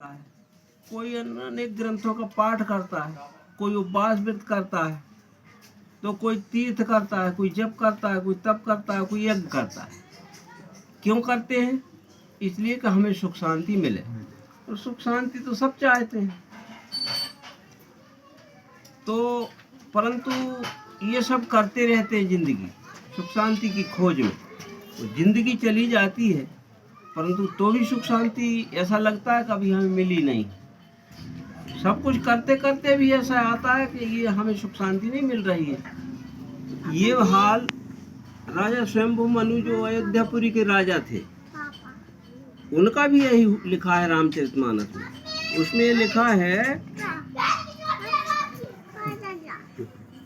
है, कोई अनेक ग्रंथों का पाठ करता है, कोई उपवास व्रत करता है, तो कोई तीर्थ करता है, कोई जप करता है, कोई तप करता है, कोई यज्ञ करता है। क्यों करते हैं? इसलिए कि हमें सुख शांति मिले। और सुख शांति तो सब चाहते हैं, तो परंतु ये सब करते रहते हैं जिंदगी सुख शांति की खोज में। तो जिंदगी चली जाती है, परंतु तो भी सुख शांति ऐसा लगता है कभी हमें मिली नहीं। सब कुछ करते करते भी ऐसा आता है कि ये हमें सुख शांति नहीं मिल रही है। ये हाल राजा स्वयंभू मनु जो अयोध्यापुरी के राजा थे, उनका भी यही लिखा है रामचरितमानस में। उसमें लिखा है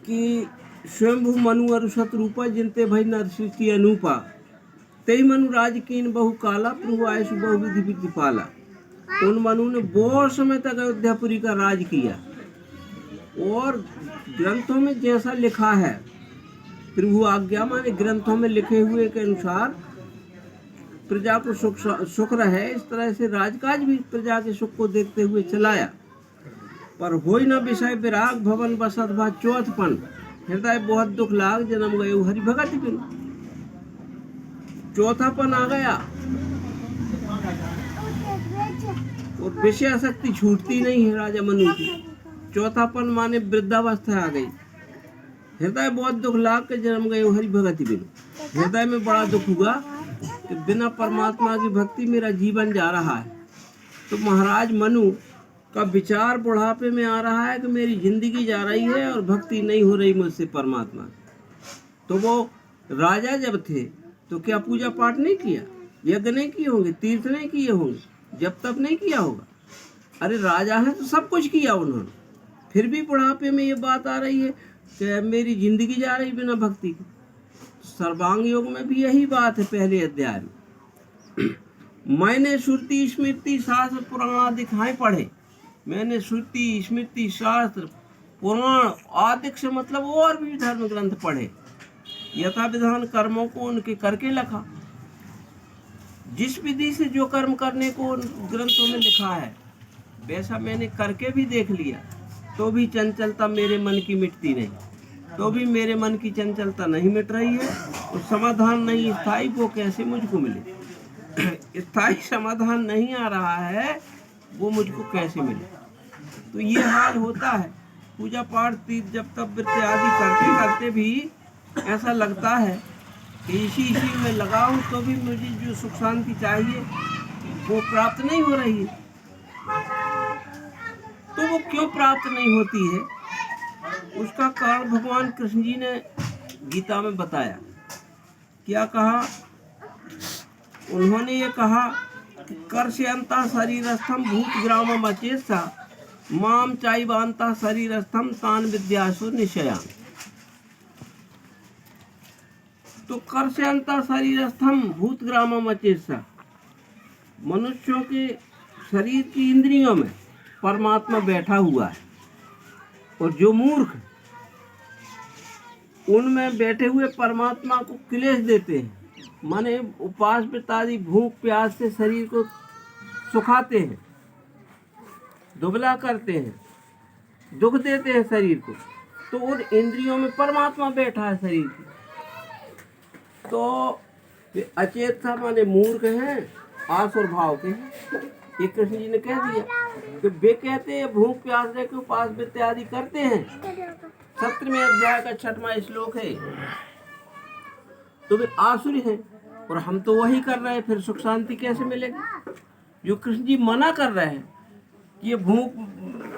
कि स्वयंभू मनु अरु शत्रुपा जिनते भई नर सृष्टि अनूपा, तेई मनु राज कीन बहु काला प्रभु आयु बहु विधि विधि पाला। उन मनु ने बहुत समय तक अयोध्यापुरी का राज किया, और ग्रंथों में जैसा लिखा है, प्रभु आज्ञा माने ग्रंथों में लिखे हुए के अनुसार प्रजा को सुख रहे, इस तरह से राजकाज भी प्रजा के सुख को देखते हुए चलाया। पर होई न विषय विराग भवन बसत भा चौथपन, हृदय बहुत दुख लाग जन्म गए हरि भगत बिन। चौथापन आ गया और विषय शक्ति छूटती नहीं है राजा मनु की। चौथापन माने वृद्धावस्था आ गई। हृदय बहुत दुख लाग के जन्म गए हरि भगति बिन। हृदय में बड़ा दुख हुआ कि बिना परमात्मा की भक्ति मेरा जीवन जा रहा है। तो महाराज मनु का विचार बुढ़ापे में आ रहा है कि मेरी जिंदगी जा रही है और भक्ति नहीं हो रही मुझसे परमात्मा। तो वो राजा जब थे तो क्या पूजा पाठ नहीं किया, यज्ञ नहीं किए होंगे, तीर्थ नहीं किए होंगे, जब तब नहीं किया होगा। अरे राजा है तो सब कुछ किया उन्होंने, फिर भी बुढ़ापे में ये बात आ रही है कि मेरी जिंदगी जा रही बिना भक्ति की। सर्वांग योग में भी यही बात है पहले अध्याय में। मैंने श्रुति स्मृति शास्त्र पुराण आदि कहाँ पढ़े। मैंने श्रुति स्मृति शास्त्र पुराण आदि से मतलब और भी धर्म ग्रंथ पढ़े, यथा विधान कर्मों को उनके करके लिखा। जिस विधि से जो कर्म करने को ग्रंथों में लिखा है वैसा मैंने करके भी देख लिया, तो भी चंचलता मेरे मन की मिटती नहीं। तो भी मेरे मन की चंचलता नहीं मिट रही है, और समाधान नहीं स्थायी वो कैसे मुझको मिले। स्थायी समाधान नहीं आ रहा है, वो मुझको कैसे मिले। तो ये हाल होता है। पूजा पाठ तीर्थ जब तब व्रत आदि करते करते भी ऐसा लगता है कि इसी में लगा हूँ, तो भी मुझे जो सुख शांति चाहिए वो प्राप्त नहीं हो रही है। तो वो क्यों प्राप्त नहीं होती है, उसका कारण भगवान कृष्ण जी ने गीता में बताया। क्या कहा उन्होंने? ये कहा कि कर्षयंता शरीरस्थम भूत ग्रामम अचेतसा माम चाइवांता शरीरस्थम तान विद्यासु निश्चयान। तो कर्षयंता शरीरस्थम भूत ग्रामम अचेतसा, मनुष्यों के शरीर की इंद्रियों में परमात्मा बैठा हुआ है, और जो मूर्ख उनमें बैठे हुए परमात्मा को क्लेश देते हैं, माने उपवास आदि भूख प्यास से शरीर को सुखाते हैं, दुबला करते हैं, दुख देते हैं शरीर को। तो उन इंद्रियों में परमात्मा बैठा है शरीर की। तो अचेत था माने मूर्ख हैं, आसुर भाव के हैं। ये कृष्ण जी ने कह दिया कि वे कहते हैं भूख प्यास रह के उपवास इत्यादि करते हैं। 17वें अध्याय का 6वां श्लोक है। तो वे आसुरी हैं, और हम तो वही कर रहे हैं, फिर सुख शांति कैसे मिलेगी? जो कृष्ण जी मना कर रहे हैं, ये भूख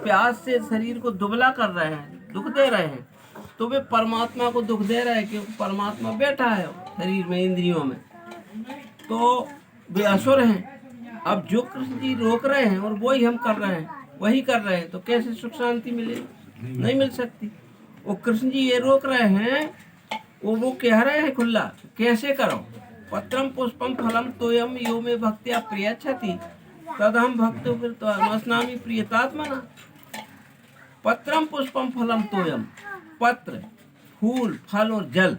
प्यास से शरीर को दुबला कर रहे हैं, दुख दे रहे हैं, तो वे परमात्मा को दुख दे रहे हैं, क्योंकि परमात्मा बैठा है शरीर में, इंद्रियों में। तो वे असुर हैं। अब जो कृष्ण जी रोक रहे हैं और वही हम कर रहे हैं, वही कर रहे हैं, तो कैसे सुख शांति मिलेगी? नहीं मिल सकती। वो कृष्ण जी ये रोक रहे हैं, वो कह रहे हैं खुला कैसे करो। पत्रम पुष्पम फलम तोयम यो में भक्त्या प्रियच्छति तदहम भक्त अस्नामि प्रियतात्मना। पत्रम पुष्पम फलम तोयम, पत्र फूल फल और जल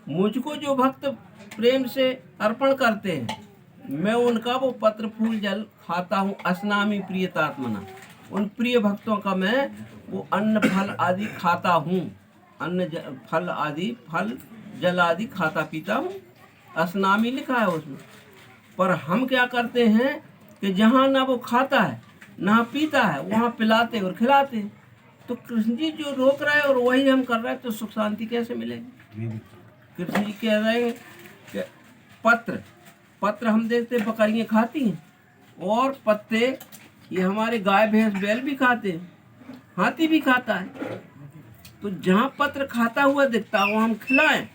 मुझको जो भक्त प्रेम से अर्पण करते हैं, मैं उनका वो पत्र फूल जल खाता हूँ, असनामी प्रियतात्मना, उन प्रिय भक्तों का मैं वो अन्न फल आदि खाता हूँ, फल आदि, फल जल आदि खाता पीता हूँ। असनामी लिखा है उसमें। पर हम क्या करते हैं कि जहाँ ना वो खाता है ना पीता है, वहाँ पिलाते और खिलाते। तो कृष्ण जी जो रोक रहे हैं और वही हम कर रहे हैं, तो सुख शांति कैसे मिलेगी? कृष्ण जी कह रहे हैं कि पत्र हम देखते बकरियाँ खाती हैं, और पत्ते ये हमारे गाय भैंस बैल भी खाते हैं, हाथी भी खाता है। तो जहाँ पत्र खाता हुआ दिखता है वहाँ हम खिलाएं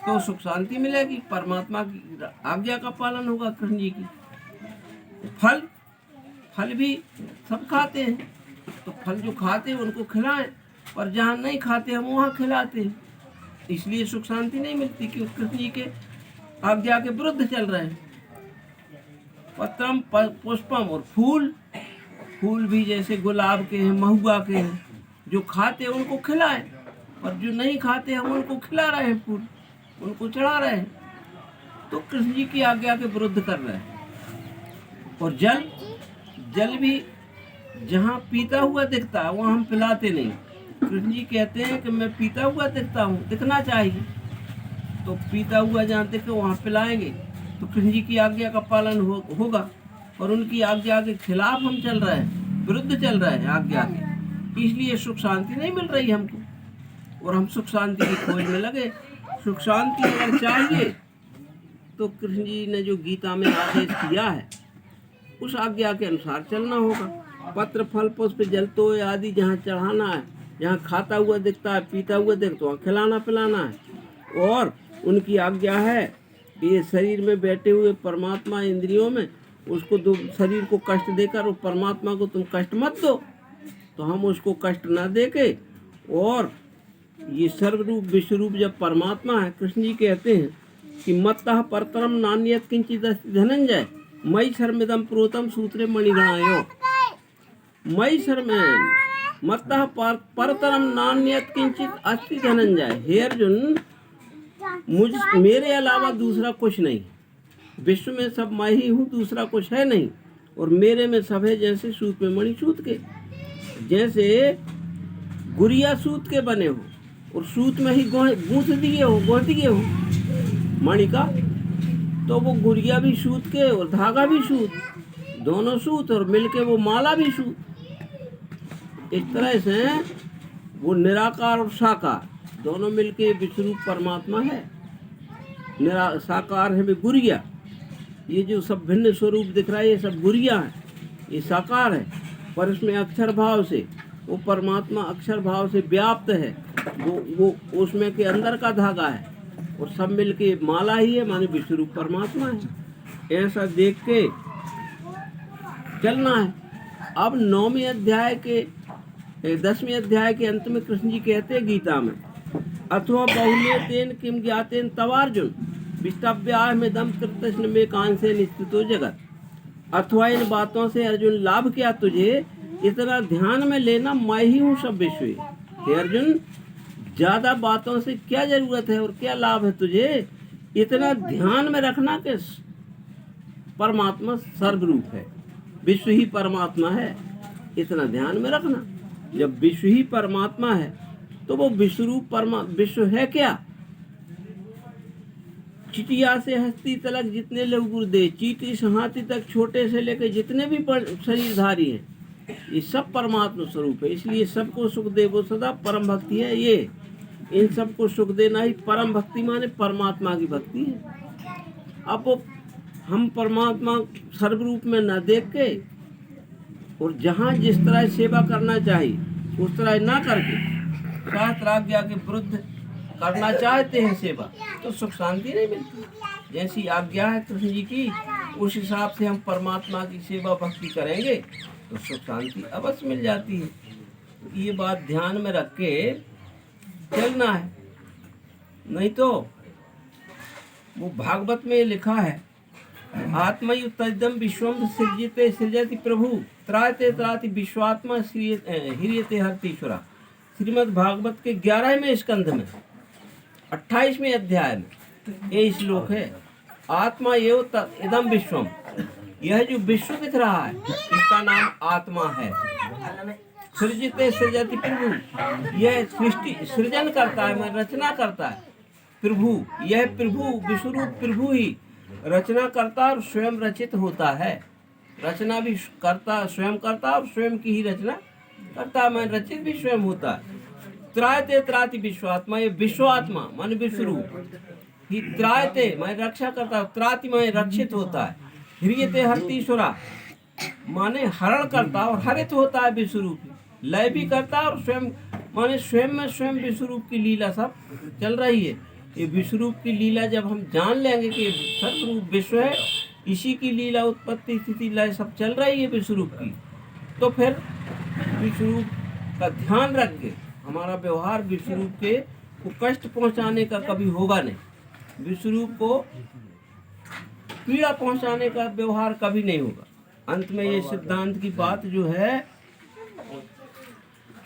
तो सुख शांति मिलेगी, परमात्मा की आज्ञा का पालन होगा कृष्ण जी की। फल भी सब खाते हैं, तो फल जो खाते हैं उनको खिलाएं, पर जहाँ नहीं खाते हम वहाँ खिलाते हैं, इसलिए सुख शांति नहीं मिलती, क्योंकि कृष्ण जी के आज्ञा के विरुद्ध चल रहे हैं। पत्रम पुष्पम, और फूल भी जैसे गुलाब के हैं, महुआ के हैं, जो खाते हैं उनको खिलाएं, और जो नहीं खाते हम उनको खिला रहे हैं, फूल उनको चढ़ा रहे हैं, तो कृष्ण जी की आज्ञा के विरुद्ध कर रहे हैं। और जल भी जहाँ पीता हुआ दिखता है वहाँ हम पिलाते नहीं। कृष्ण जी कहते हैं कि मैं पीता हुआ दिखता हूँ, दिखना चाहिए, तो पीता हुआ जहाँ दिखे वहाँ पिलाएंगे, तो कृष्ण जी की आज्ञा का पालन होगा। और उनकी आज्ञा के खिलाफ हम चल रहे हैं, विरुद्ध चल रहे हैं आज्ञा के, इसलिए सुख शांति नहीं मिल रही हमको, और हम सुख शांति की खोज में लगे। सुख शांति अगर चाहिए तो कृष्ण जी ने जो गीता में आदेश किया है उस आज्ञा के अनुसार चलना होगा। पत्र फल पुष्प जल तो आदि जहाँ चढ़ाना है, जहाँ खाता हुआ दिखता है पीता हुआ दिखता है वहाँ खिलाना पिलाना है। और उनकी आज्ञा है कि ये शरीर में बैठे हुए परमात्मा इंद्रियों में उसको शरीर को कष्ट देकर और परमात्मा को तुम कष्ट मत दो, तो हम उसको कष्ट ना देके, और ये सर्वरूप विश्वरूप जब परमात्मा है, कृष्ण जी कहते हैं कि मत्तः परतरम नान्यत किंचित अस्ति धनंजय मई शर्मिदम प्रोतम सूत्रे मणिगणायो। मई शर्मेन मत्तः परतरम नान्यत किंचित अस्ति धनंजय। हे अर्जुन, मेरे अलावा दूसरा कुछ नहीं, विश्व में सब मैं ही हूँ, दूसरा कुछ है नहीं, और मेरे में सब है जैसे सूत में मणि सूत के। जैसे गुड़िया सूत के बने हो और सूत में ही गूंथ दिए हो मणि का, तो वो गुड़िया भी सूत के और धागा भी सूत, दोनों सूत, और मिलके वो माला भी सूत। इस तरह से वो निराकार और साकार दोनों मिलके विश्वरूप परमात्मा है। साकार है भी गुड़िया, ये जो सब भिन्न स्वरूप दिख रहा है ये सब गुड़िया है, ये साकार है, पर इसमें अक्षर भाव से वो परमात्मा अक्षर भाव से व्याप्त है, वो उसमें के अंदर का धागा है, और सब मिलके माला ही है, माने विश्वरूप परमात्मा है। ऐसा देख के चलना है। अब 9वें अध्याय के 10वें अध्याय के अंत में कृष्ण जी कहते हैं गीता में, अथवा बहुल्यतेन किम ज्ञातेन तवार्जुन विष्टव्याय में दम कृष्ण में कांसे निश्चितो जगत। अथवा इन बातों से अर्जुन लाभ क्या तुझे, इतना ध्यान में लेना मैं ही हूँ सब विश्व। हे अर्जुन, ज्यादा बातों से क्या जरूरत है और क्या लाभ है तुझे, इतना ध्यान में रखना कि परमात्मा सर्वरूप है, विश्व ही परमात्मा है, इतना ध्यान में रखना। जब विश्व ही परमात्मा है तो वो विश्वरूप विश्व है क्या? चिटिया से हस्ती तलक जितने लोग गुरुदेव, चीटी से हाथी तक छोटे से लेकर जितने भी शरीरधारी हैं, ये सब परमात्मा स्वरूप है। इसलिए सबको सुख दे वो सदा परम भक्ति है। ये इन सबको सुख देना ही परम भक्ति माने परमात्मा की भक्ति है। अब हम परमात्मा सर्वरूप में न देख के और जहाँ जिस तरह सेवा करना चाहिए उस तरह ना करके शास्त्र आज्ञा के विरुद्ध करना चाहते हैं सेवा, तो सुख शांति नहीं मिलती। जैसी आज्ञा है कृष्ण जी की उस हिसाब से हम परमात्मा की सेवा भक्ति करेंगे तो सुख शांति अवश्य मिल जाती है। ये बात ध्यान में रख के चलना है, नहीं तो वो भागवत में लिखा है, आत्मयुतम विश्वम सृजते सृजति प्रभु त्रायते त्राति विश्वात्मा ह्रियते हर्तीश्वरा। श्रीमद् भागवत के 11वें स्कंध में 28वें अध्याय में ये श्लोक है। आत्मा एव इदम विश्वम, यह जो विश्व दिख रहा है इसका नाम आत्मा है। सृजित सृजति प्रभु, यह सृष्टि सृजन करता है, मैं रचना करता है। प्रभु, यह प्रभु विश्वरूप प्रभु ही रचना करता और स्वयं रचित होता है। रचना भी करता, स्वयं करता और स्वयं की ही रचना करता है, मैं रचित भी स्वयं होता है। त्रायते त्राति विश्वात्मा, ये विश्वात्मा मन विश्वरूप ही त्रायते मैं रक्षा करता हूँ, त्राति मैं रक्षित होता है। ह्रियते हरतीश्वरा माने हरण करता और हरित होता है विश्वरूप, लय भी करता और स्वयं माने स्वयं में स्वयं विश्वरूप की लीला सब चल रही है। ये विश्वरूप की लीला जब हम जान लेंगे कि सर्वरूप विश्व है, इसी की लीला उत्पत्ति स्थिति लय सब चल रही है विश्वरूप की, तो फिर विश्वरूप का ध्यान रख के हमारा व्यवहार विश्वरूप के को कष्ट पहुंचाने का कभी होगा नहीं, विश्वरूप को पीड़ा पहुंचाने का व्यवहार कभी नहीं होगा। अंत में ये सिद्धांत की बात जो है,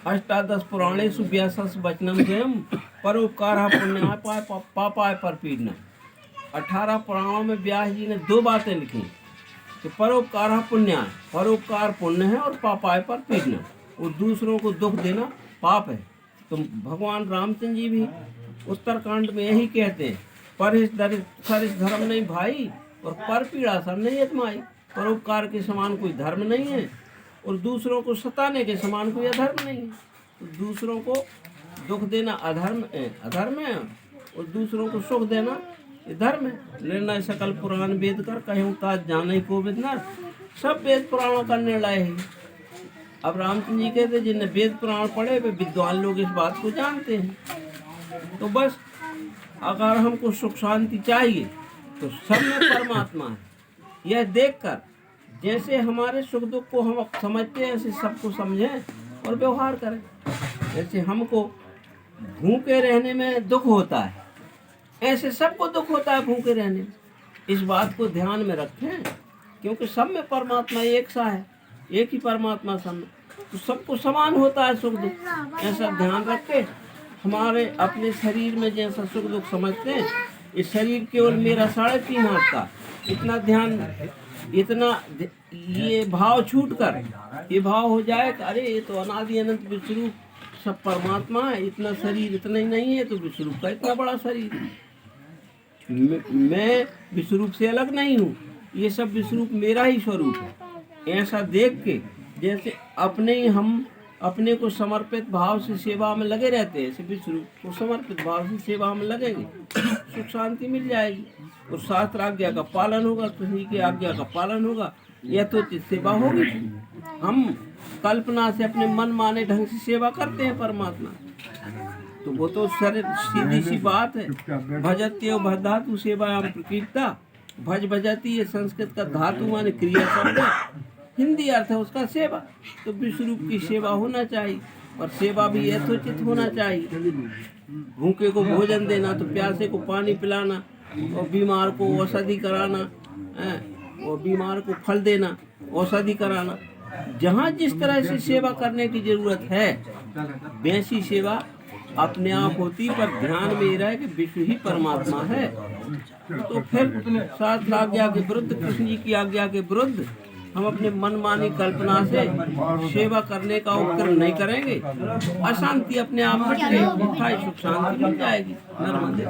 अष्टादश पुराणेषु व्यासस्य वचनम स्वयं परोपकारः पुण्याय पापाय परपीडनम्। 18 पुराणों में व्यास जी ने 2 बातें लिखी कि परोपकारः पुण्याय, परोपकार पुण्य है और पापाय परपीडनम्, और दूसरों को दुख देना पाप है। तो भगवान रामचंद्र जी भी उत्तरकांड में यही कहते हैं, परहित धर्म नहीं भाई और पर पीड़ा सर नहीं अजमाई। परोपकार के समान कोई धर्म नहीं है और दूसरों को सताने के समान कोई अधर्म नहीं है। तो दूसरों को दुख देना अधर्म है और दूसरों को सुख देना ये धर्म है। निर्णय सकल पुराण वेद कर कहूँ ताज जाने को वेद न, सब वेद पुराणों का निर्णय है। अब रामचंद्र जी कहते जिनने वेद पुराण पढ़े वे विद्वान लोग इस बात को जानते हैं। तो बस अगर हमको सुख शांति चाहिए तो सब में परमात्मा है, यह देखकर जैसे हमारे सुख दुख को हम समझते हैं ऐसे सबको समझें और व्यवहार करें। जैसे हमको भूखे रहने में दुख होता है, ऐसे सबको दुख होता है भूखे रहने में। इस बात को ध्यान में रखें, क्योंकि सब में परमात्मा एक सा है, एक ही परमात्मा सब में, तो सबको समान होता है सुख दुख। ऐसा ध्यान रख के हमारे अपने शरीर में जैसा सुख दुख समझते हैं, इस शरीर केवल मेरा 3.5 हाथ का, इतना ध्यान, इतना ये भाव छूट कर ये भाव हो जाए कि अरे ये तो अनादि अनंत विश्वरूप सब परमात्मा है, इतना शरीर इतना ही नहीं है तो विश्वरूप का इतना बड़ा शरीर, मैं विश्वरूप से अलग नहीं हूँ, ये सब विश्वरूप मेरा ही स्वरूप है। ऐसा देख के जैसे अपने ही हम अपने को समर्पित भाव से सेवा में लगे रहते हैं, ऐसे विश्वरूप को समर्पित भाव से सेवा में लगेंगे, सुख शांति मिल जाएगी और शास्त्र आज्ञा का पालन होगा, किसी की आज्ञा का पालन होगा, यह तो सेवा होगी। हम कल्पना से अपने मन माने ढंग से सेवा करते हैं परमात्मा, तो वो तो सीधी सी बात है। भजत्यो भधातु सेवायाम प्रकीर्ता, भज भजती, ये संस्कृत का धातु माने क्रिया शब्द है, हिंदी अर्थ है उसका सेवा। तो विश्वरूप की सेवा होना चाहिए और सेवा भी यथोचित होना चाहिए। भूखे को भोजन देना, तो प्यासे को पानी पिलाना, और बीमार को औषधि कराना, और बीमार को फल देना, औषधि कराना। जहाँ जिस तरह से सेवा करने की जरूरत है वैसी सेवा अपने आप होती, पर ध्यान में ये रहे कि विश्व ही परमात्मा है। तो फिर शास्त्र आज्ञा के विरुद्ध, कृष्ण जी की आज्ञा के विरुद्ध हम अपने मनमानी कल्पना से सेवा करने का उपक्रम नहीं करेंगे, अशांति अपने आप हट के सुख शांति मिल जाएगी। नर्मदे।